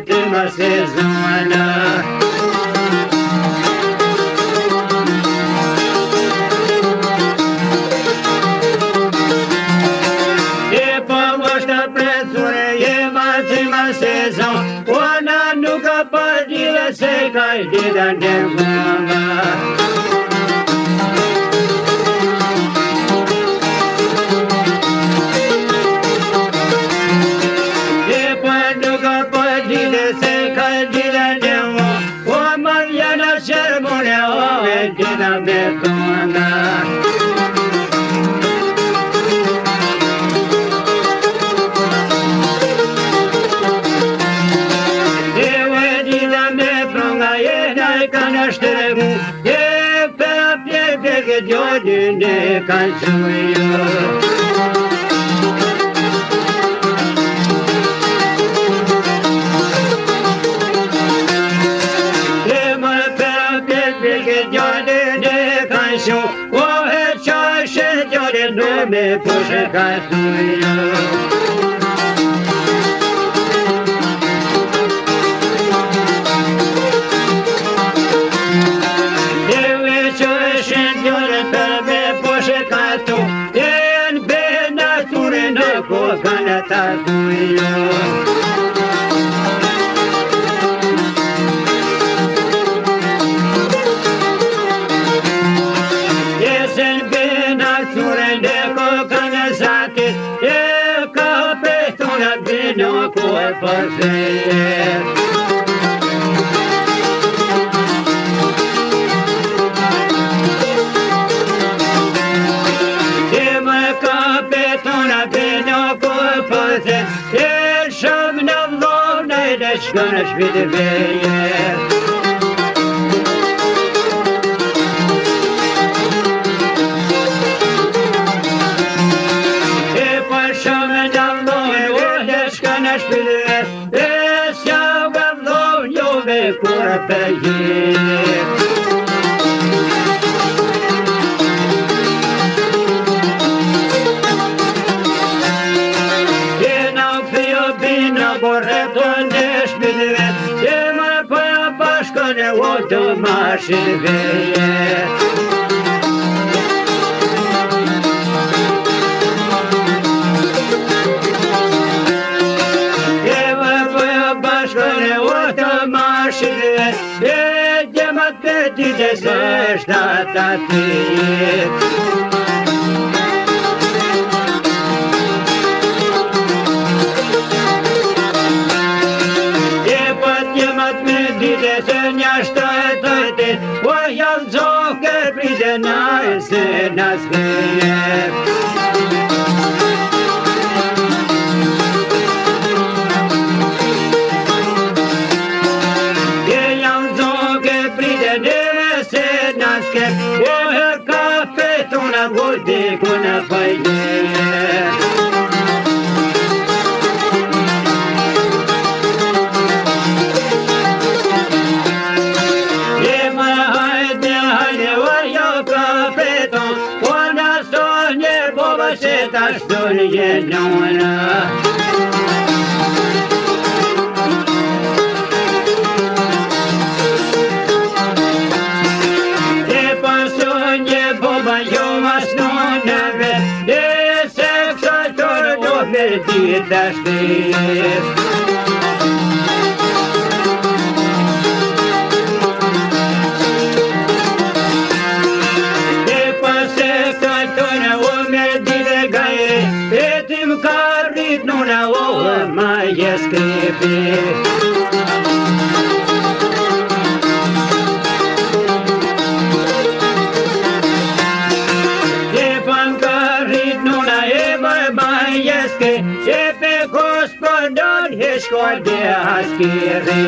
të më sezona. Ona nuk ka pardile se ka dita në vëma. E për nuk ka pardile se ka dita në vëma. O Marjana Shërmune o e dita me vëma. Gjodin e kanë sujo. E më përpjek gjodin e kanë sujo. O e qashe gjodin në me pushe kanë sujo. Jesen bina suren de kokana zate, e ka petuna bino ko e paseye. Shkona shpite veje. E për shumë në vlojnë, o e shkona shpite veje. E s'ja vlojnë, jove kura përje. O të mashë veje. E më përja bashkëne o të mashë veje. E gjemat përti të zeshta të tijit. O janë zoke pride na e se nas veje. E janë zoke pride ne se nas ke. O e ka petuna vodi kuna fajje. Jenona. E pasonje boba jo mas nonave, e seksator do perdita stes. Nuna o mai escribe. E pancarit nuna e mai esque, e pe gospodon e școală de aspire.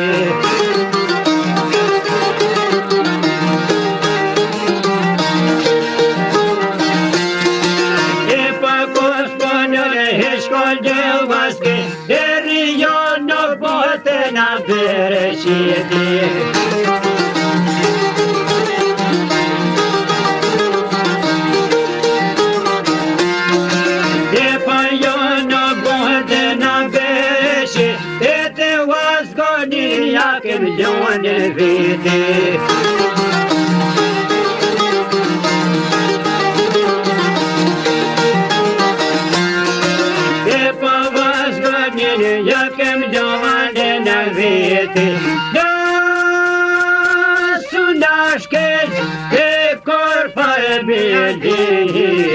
vasconin jakim gjuan e viti. Yakem jawan na vete da sundash ke kor par bedi